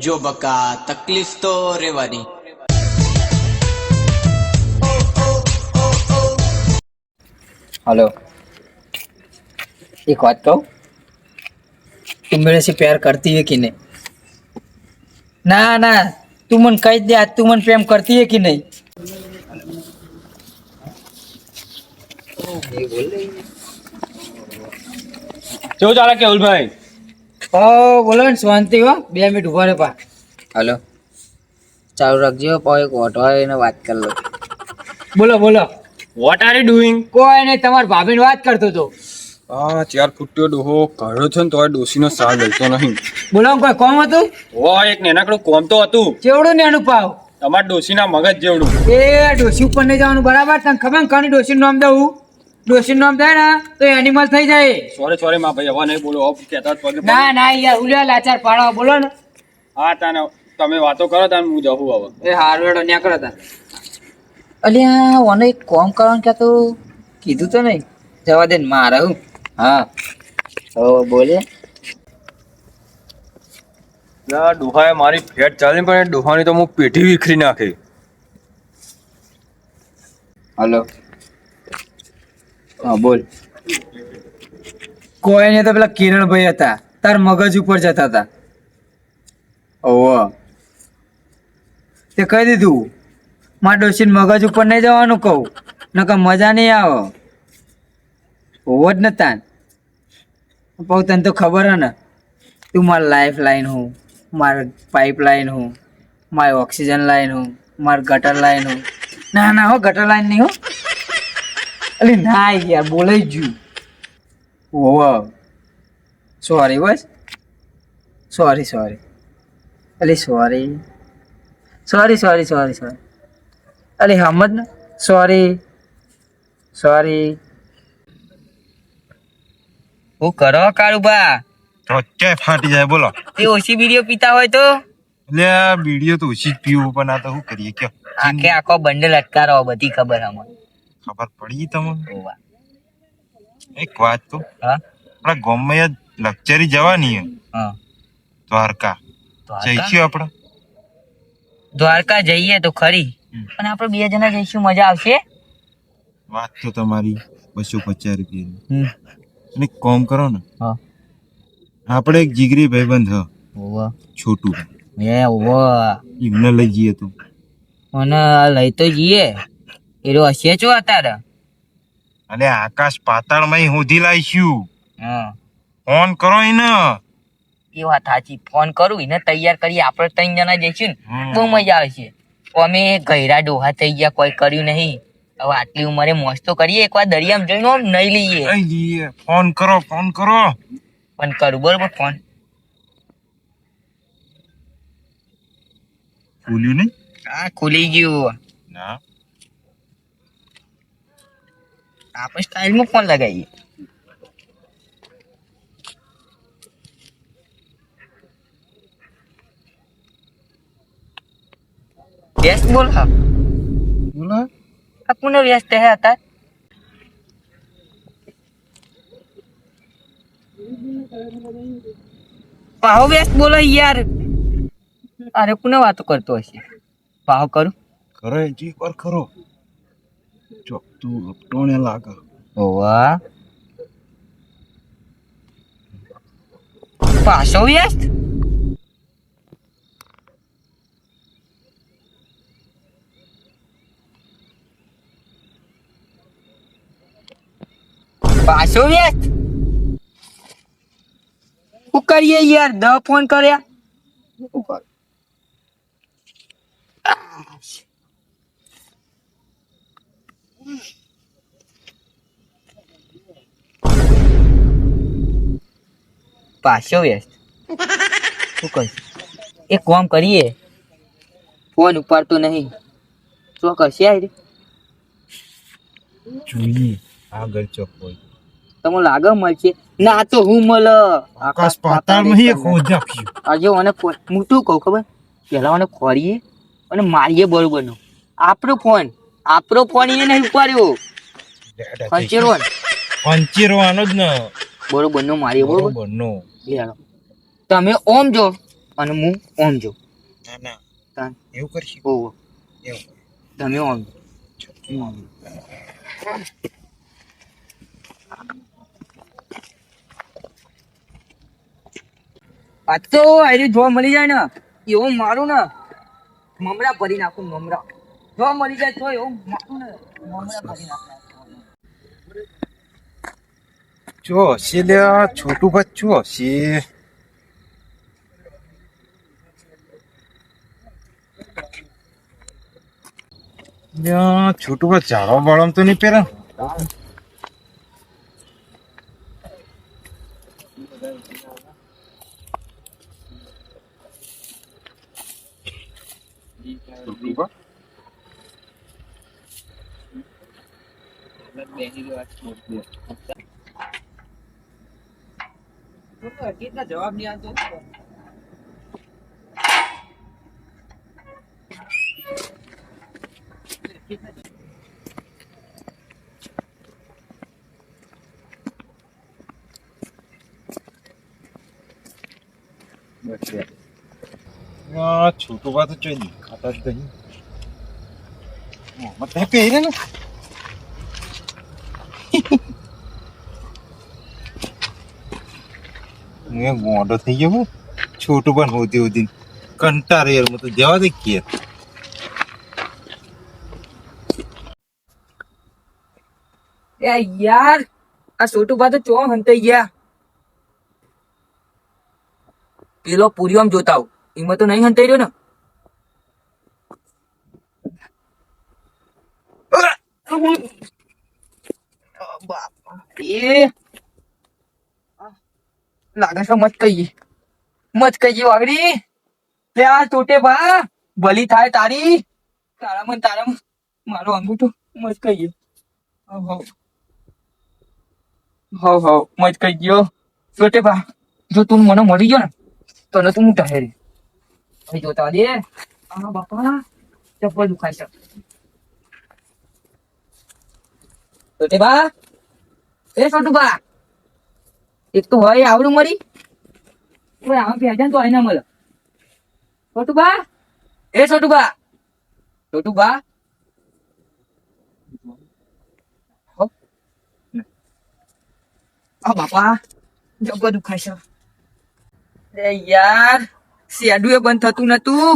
જો બકા તકલીફ તો રહેવાની. हेलो, एक बात कहूँ, तुम मेरे से प्यार करती है कि नहीं? ना ना, तू मन कह दे आज तू मन प्रेम करती है कि नहीं? કેવું ચાલે કેવલભાઈ? ओ बोलो ने शांति हो 2 मिनट उभा रे पा. हेलो, चालू रखજો पाओ एक ऑटो आવીને વાત કર લો. બોલો બોલો. What are you doing? કોઈ નહીં, તમારી ભાભીની વાત કરતો તો. આ 4 ફૂટ્યો ડોહો કાઢ્યો છે ને તોય ડોસીનો સાથ લેતો નહીં. બોલો કોઈ કોમ હતું? ઓ એક નાનકડું કોમ તો હતું ચેવડું નેનું પાવ. તમાર ડોસીના મગજ જેવડું. એ ડોસી ઉપર નહીં જવાનું બરાબર. તને ખબર ને કાની ડોસીનું નામ દઉં? ડોસીનું નામ થાય ને તો એનિમલ થઈ જાય. સોરી માં ભાઈ હવે નહીં બોલો. હવે કહેતા જ પગે ના ના યાર ઉલ્યા લાચાર પાડો બોલો ને. હા તાને તમે વાતો કરો તાને હું જવું હવે. એ હારવેડો ન્યા કરો તા. અલ્યા ઓને એક કોમ કરવાનું કે તો કીધું તો નહીં. જવા દે ને મારે હું. હા ઓ બોલે. લા ડોહાએ મારી ફેટ ચાલી પણ એ ડોહાની તો હું પેઢી વિખરી નાખી. હલો હા બોલ. કોઈ નહીં તો પેલા કિરણભાઈ હતા તાર મગજ ઉપર જતા હતા. ઓહો તે કહી દીધું માર ડોશીને મગજ ઉપર નહીં જવાનું કહું નકર મજા નહીં આવે. હોવો જ ને તાન. પઉ તને તો ખબર હે ને તું મારી લાઈફ લાઈન હું, મારી પાઇપ લાઈન હું, મારી ઓક્સિજન લાઈન હું, મારી ગટર લાઈન હું. ના ના હો ગટર લાઈન નહીં હો. અલી ના યાર બોલાઈ ગયું. ઓહો સોરી બસ સોરી અલી સોરી અલી હમદ ને સોરી હું કરો કાળુબા? ચોચ્ચે ફાટી જાય બોલો. તે ઓછી બીડીઓ પીતા હોય તો એટલે આ બીડીઓ તો ઓછી જ પીવું પણ આ તો શું કરીએ કયો. આખે આખો બંડલ અટકારો બધી ખબર અમને. ખબર પડી તમને? ઓવા એક વાત તો હા આપણા ગામમાં લક્ઝરી જવાની હે હા દ્વારકા જઈશું આપણે. દ્વારકા જઈએ તો ખરી પણ આપણે 2 જણા જઈશું મજા આવશે. વાત તો તમારી 250 રૂપિયાની. હમ અને એક કામ કરો ને હા આપણે એક જીગરી ભાઈબંધ હ ઓવા છોટું એ ઓવા એમને લઈ જઈએ તો. મને લઈ તો જઈએ એરો હશે છો અત્યારે. અને આકાશ પાતાળમાં હોધી લાવીશું. હા ફોન કરો એને. એ વાત સાચી. ફોન કરું એને તૈયાર કરી આપણે 3 જણા જઈશું ને બહુ મજા આવશે. અમે ગયરા ડોહા થઈ ગયા કોઈ કર્યું નહીં. હવે આટલી ઉંમરે મોજ તો કરીએ. એકવાર દરિયામાં જઈને આમ નહીં લઈએ. ફોન કરો. પણ કરું બરોબર ફોન. ખુલ્યું નહીં? હા ખુલી ગયું. ના આપણે સ્ટાઇલમાં ફોન લગાવીએ. વ્યસ્ત બોલ હા બોલો. આપને વ્યસ્ત હે હતા. પાહો વ્યસ્ત બોલો યાર. અરે કોને વાતો કરતો હશે. પાહો કરું કરો એક વાર ખરો. ચોક તું અપટોણે લાગે. ઓવા પાછો વ્યસ્ત. પાછો વ્યસ્ત. શું કરીએ યાર 10 ફોન કર્યા. પાછો વ્યસ્ત. શું કરીશ? એક કામ કરીએ. ફોન ઉપાડતો નહીં શું કરશે યાર? જોઈએ આગળ ચોક હોય. તમને લાગે મળશે? ના તો હું મળે આકાશ પાતાળમાં એક હોદ્યા. આજે મને હું શું કહું ખબર? પેલા મને ખોરીએ અને મારીએ બરોબર નો. આપણો ફોન એને નહીં ઉપાડ્યો. પંચેરવાનો જ ને બરોબર નો મારીએ બરોબર નો. તમે ઓમ જો અને હું ઓમ જો. ના ના તાન એવું કરશું ઓહો એવું તમે ઓમ જો. આ તો આયરી જોવા મળી જાય ને એવું મારું ને મમરા ભરી નાખું મમરા જોવા મળી જાય તો એવું મારું ને મમરા ભરી નાખું. ચો હશે લ્યા છોટું બચ્ચું હશે લ્યા છોટું બચ્ચું ઝાડવા બાળવા તો નહીં પહેરે છોટું બા જવાબ નહીં આવતો. છોટું બા તો ચોઈ દેખાતા જ નહીં મોહમ્મદ ભાઈ પહેરે ને હું ગોંડો થઈ ગયો હું છોટું પણ હોતી હોતી કંટાળે યાર હું તો જવા દે કે એ યાર આ છોટું બા તો ચો હંતાઈ ગયા. પેલો પૂરી આમ જોતા આવું એમાં તો નહીં હંતાઈ રહ્યો ને. એ લાગે છે મત કહીએ વાગડી લે આ ટોટે બા ભલી થાય તારી તારામાં મારો અંગૂઠો મત કહીએ. હવ મત કહી ગયો ટોટે બા જો તું મને મળી ગયો ને તને તું હું ઠહેરી અહીં જોતા દે. આ બાપા ચપ્પલ દુખાય છે. ટોટે બા એ છોટું બા એક તો હોય આવડું મરી આમ ભેજા તો હોય ના મળે. છોટું બા એ છોટું બા આ બાપા જબર દુખાય છે. અરે યાર શેડું એ બંધ થતું નતું.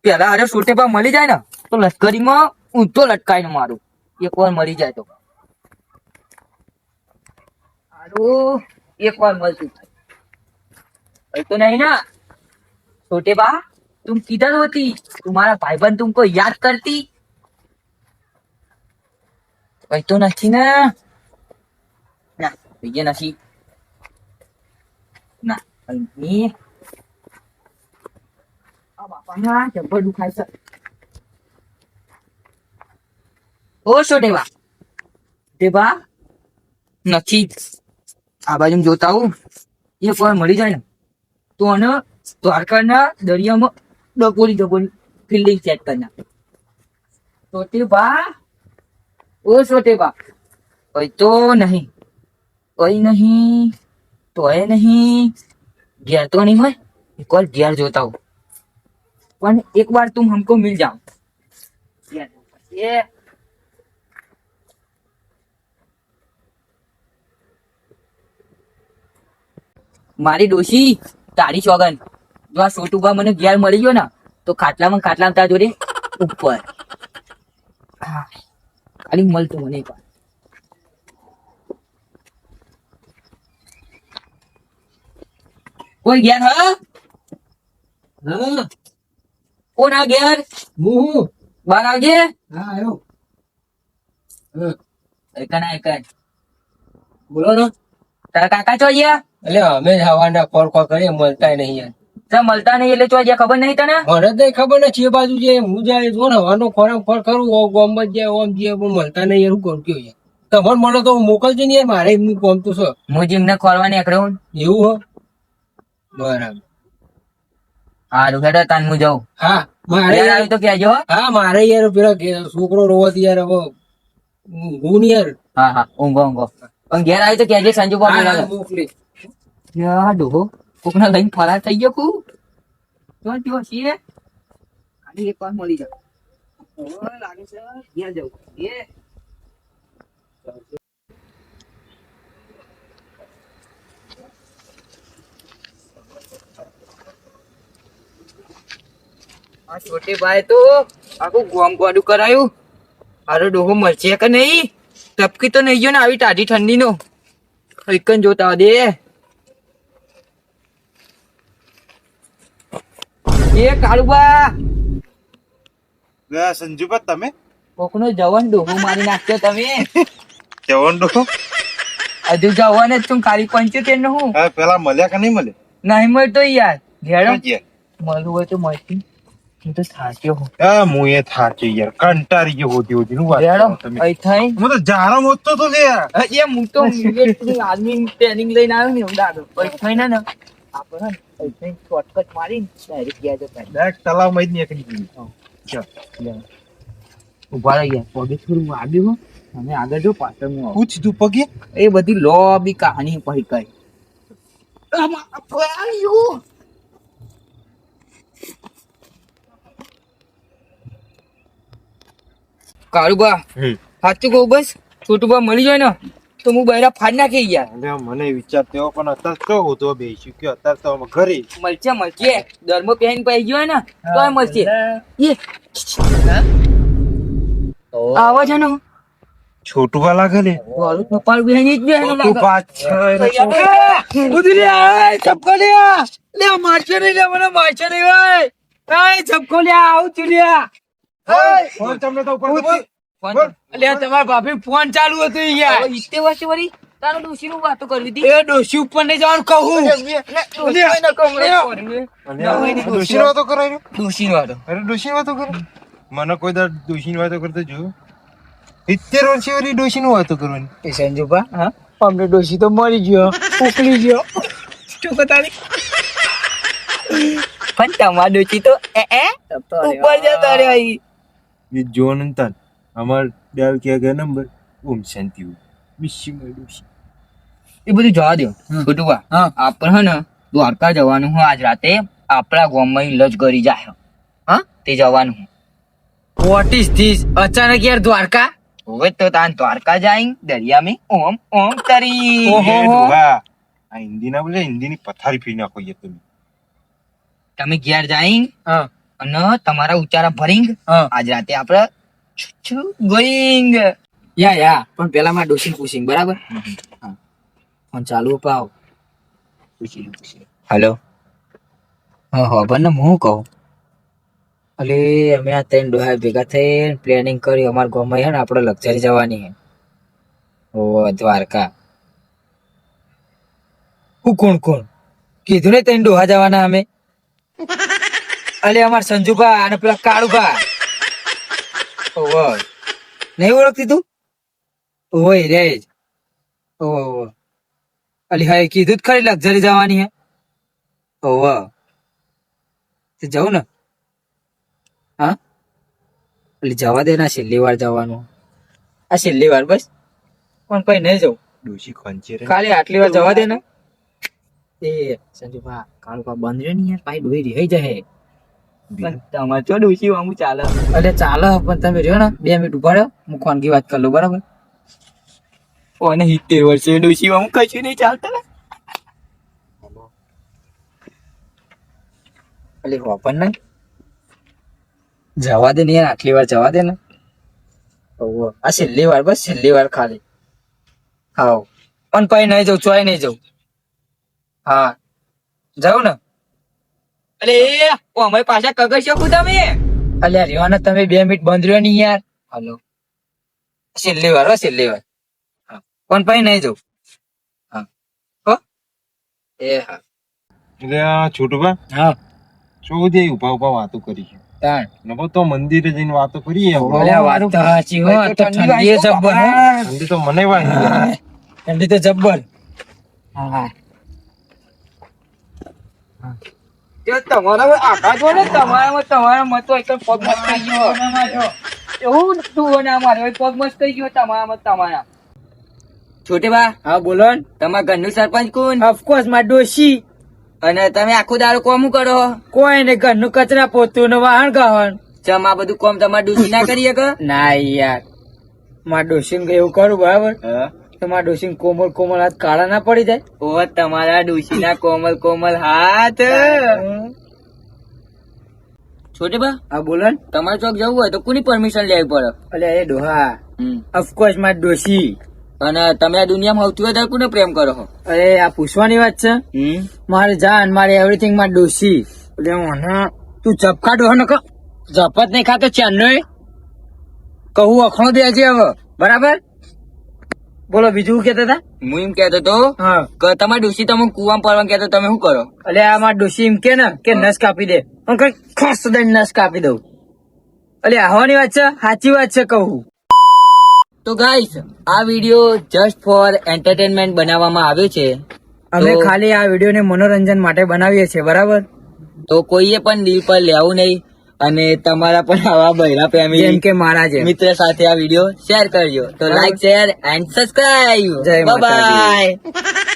પેલા અરે છોટે બા મળી જાય ને તો લશ્કરીમાં ઊંધો લટકાય ને મારું એક વાર મળી જાય તો સારું એક વાર મળતું तो नहीं ना छोटे बा तुम किधर होती तुम्हारा भाईबंद तुमको याद करती वही तो नहीं ना ये नहीं ना ini બાપા ના જબર દુખાય છે. ઓ છોટે બા નથી આ બાજુ જોતા હું એ કોઈ મળી જાય ને તો આને દ્વારકાના દરિયામાં ડબોરી ફિલ્ડિંગ સેટ કરના. છોટે બા ઓ છોટે બા કોઈ તો નહીં તો એ નહીં ઘેર તો नहीं હોય एक बार घેर જોતા હું પણ एक बार तुम हमको मिल जाओ. ये મારી ડોશી તારી સોગન જો આ છોટુબા મને ઘેર મળી ગયો ને તો ખાટલામાં તારા જોડે ઉપર ખાલી મળતું મને એક વાર. કોઈ ઘેર હા કોણ આ ઘેર હું બાર આવજે. હા આવ્યો એકણ બોલો ને તારા કાકા ચો ગયા એટલે અમે હવાના કોલ કરીએ મળતા નહીં યાર. મળતા નહીં એટલે ચો ગયા ખબર નહીં તને મને તો ખબર નથી એ બાજુ જે હું જાય જો ને હવાનો ખોરાક કરું ગોમ જ જાય ઓમ જાય પણ મળતા નહીં યાર. હું કોણ કયો યાર તમારે મળે તો મોકલજો ને યાર મારે એમનું કોમ તો છે. હું જીમને ખોરવાની એકડો એવું હો બરાબર હારું હેડો તાન હું જાઉં. હા મારે આવ્યું તો કહેજો. હા મારે યાર પેલા છોકરો રોવાથી યાર હવે હું ને યાર. હા ઊંઘો પણ ઘેર આવ્યું તો કહેજે સંજુ બાબુ મોકલી ડોહો કોકના લઈને ફરાર થઈ ગયો કુ તો જો છીએ ખાલી એક વાર મળી જાવ લાગે છે ત્યાં જવું એ આ છોટે ભાઈ તો આખું ગોમ ગોડું કરાયું આરો ડોહો મળશે કે નહીં ટપકી તો નહીં ગયો ને આવી ટાઢી ઠંડી નો એકન જોતા દે એ કાળુબા સંજુબા તમે કોકનો જવાન ડોહો મારી નાખ્યો તમે જવાન ડોહો હજુ જવાન જ તું ખાલી 75 નો હું હા પેલા મળ્યા કે નહીં મળે નહીં મળતો યાર ઘેડો ક્યાં મળવું હોય તો મળતી હું તો થાક્યો હું હા હું એ થાકી યાર કંટાળી ગયો હોતી હોતી નું વાત ઘેડો કરો તમે અહીં થઈ હું તો જારો મોતો તો લે એ હું તો આર્મી ટ્રેનિંગ લઈને આવ્યો ને એવું લાગે અહીં થઈ ને આપણે અહીં શોર્ટકટ મારીને ડાયરેક્ટ ગયા જતા ડાયરેક્ટ તલાવમાં જ નીકળી ગયું ઉભા રહી ગયા પગે થોડું વાગ્યું હો અને આગળ જો પાછળ હું આવું. પૂછ તું પગે એ બધી લોબી કહાની પછી કઈ કાળુબા સાચું કહું બસ છોટુબા મળી જાય ને તો હું બૈરા ફાડ નાખી ગયા એટલે મને વિચાર થયો પણ અત્યારે તો હોતો બેસી કે અત્યારે તો અમે ઘરે મળશે દરમો પહેન પાઈ ગયો ને તોય મળશે એ આવો છે ને છોટું વા લાગે ને ગોળું કપાળ બેહની જ બેહનો તું લાગે પાછળ ઉધર્યા ચપકો લ્યા લે મારશે નહીં લે મને મારશે નહીં ઓય એ ચપકો લ્યા આવું ચુલિયા ફોન તમને તો ઉપર લે તમારા ભાભી ફોન ચાલુ હતો યાર ઇત્તે વર્ષે વળી તારો ડોશી નું વાતો કરવી હતી એ ડોશી ઉપર નહીં જવાનું કહું ડોશી વાતો કરાય ડોશી નો વાતો અરે ડોશી વાતો કરે મને કોઈ દર ડોશી વાતો કરતો જોયું 70 વર્ષે વાળી ડોશી નું વાતો કરવાની એ સંજુભા હા અમને ડોશી તો મરી ગયો ઉકળી ગયો શું બતાવી પણ તમાર ડોશી તો ઉપર જતો રે અહીં ये जोन अंतन हमार डाल किया गया नंबर ओम शांति हो मिशी में डोशी એ બધું જવા દો છોટુભા આપણે હે ને દ્વારકા જવાનું હું આજ રાતે આપણા ગામમાં લજ કરી જાય હા તે જવાનું વોટ ઇઝ ધીસ અચાનક યાર દ્વારકા હવે તો તાન દ્વારકા જાય દરિયા में ઓમ ઓમ તરી ये डोहा आ हिंदी ना बोले हिंदी ની પથારી ફી નાખો ये તમે તમે ઘેર જાય અને તમારા ઉચ્ચારા ભરીંગ આજ રાતે આપણે છુછુ ગોઈંગ યા પણ પેલા માં ડોસી પૂછીંગ બરાબર ફોન ચાલુ પાવ હેલો હા પણ હું કહું અલે અમે આ ત્રણ ડોહા ભેગા થઈને પ્લાનિંગ કરી અમારા ગામમાં છે ને આપણે લક્ઝરી જવાની છે ઓ દ્વારકા હું કોણ કીધું ને ત્રણ ડોહા જવાના અમે અલે અમાર સંજુભા અને પેલા કાળુભા ઓહો નહીં ઓળખતી તું ઓય રે ઓહો અલી હા કીધું જ ખરી લક્ઝરી જવાની હે ઓહો તે જાઉં ને હા અલી જવા દે ના છેલ્લી વાર જવાનું આ છેલ્લી વાર બસ પણ કઈ નહીં જવું ડોશી ખંચે રે ખાલી આટલી વાર જવા દે ને એ સંજુભા કાળુભા બંધ રે ને યાર પાઈ ડોહી રહી જાય પણ તમારે ચો ડોશી આમ ચાલે અરે ચાલે પણ તમે રહ્યો ને 2 મિનિટ ઉભા રહ્યો હું ખાનગી વાત કરી લઉં બરાબર ઓને 70 વર્ષે ડોશી આમ કશું નહીં ચાલતા ને અલે હો પણ નહીં જવા દે ને યાર આટલી વાર જવા દે ને ઓહો આ છેલ્લી વાર બસ છેલ્લી વાર ખાલી હાવ પણ પાઈ નહીં જવું ચોય નહીં જવું હા જાવ ને અલે ઓ અમે પાછા કગર શકું તમે અલ્યા રેવાના તમે 2 મિનિટ બંધ રહ્યો નહીં યાર હલો છેલ્લી વાર છેલ્લી વાર હા પણ પછી નહીં જવું હા હો એ હા એટલે આ છોટુભા હા શું દે ઉભા વાતો કરી છે તાણ નકો તો મંદિરે જઈને વાતો કરીએ અલ્યા વાત તો સાચી હો તો ઠંડી એ જબ્બર હો ઠંડી તો મને વાંધી ઠંડી તો જબ્બર હા જો તમારા આખા જો ને તમારા મત તો એકદમ પગ મસ્ત થઈ ગયો એવું તું ના માર્યો પગ મસ્ત થઈ ગયો તમારા છોટે બા હા બોલો તમારા ઘરનું સરપંચ કોણ ઓફકોર્સ માં ડોશી અને તમે આખો દાડો કોમ કરો? કોઈ ને ઘરનું કચરા પોતું ને વાહણ ગાવણ. ચમ આ બધું કોમ તમારે ડૂસી ના કરીએ કે? ના યાર, મારા ડોશીને એવું કરું બરાબર તો મારા ડોશીને કોમળ કોમળ હાથ કાળા ના પડી જાય. ઓ તમારા ડૂસી ના કોમલ કોમલ હાથ. છોટે બા, હા બોલો ને. તમારે ચોક જવું હોય તો કોની પરમિશન લેવી પડે? અલ્યા એ ડોહા, હમ. ઓફકોર્સ મારી ડોશી. અને તમે આ દુનિયામાં સૌથી વધારે કોને પ્રેમ કરો છો? અરે આ પૂછવાની વાત છે? મારે જાન મારે એવરીથિંગ મારી ડોશી. એટલે મને તું ચપકા ડોહા ને જપત નહીં ખાતો ચાંદનો કહું અખણો દે છે હવે બરાબર. બોલો બીજું કેતા હતા? હું એમ કેતો તો હા કે તમારી ડૂસી તમે કુવામાં પડવા કેતો તમે શું કરો? એટલે આ મારી ડોશી એમ કે ને કે નસ કાપી દે, હું કઈ ખાસ દઈને નસ કાપી દઉં. એટલે આવવાની વાત છે, સાચી વાત છે કહું. તો ગાઈસ, આ વિડીયો જસ્ટ ફોર એન્ટરટેનમેન્ટ બનાવવામાં આવ્યો છે. અમે તો- ખાલી આ વિડીયો ને મનોરંજન માટે બનાવીએ છીએ બરાબર. તો કોઈએ પણ દિલ પર લેવું નહીં અને તમારા પણ આવા બહેરા જેમ ફેમિલી કે મારા જેમ. મિત્ર સાથે આ વિડીયો શેર કરજો. તો લાઈક શેર એન્ડ સબસ્ક્રાઇબ. જય બાય માતાજી. બાય.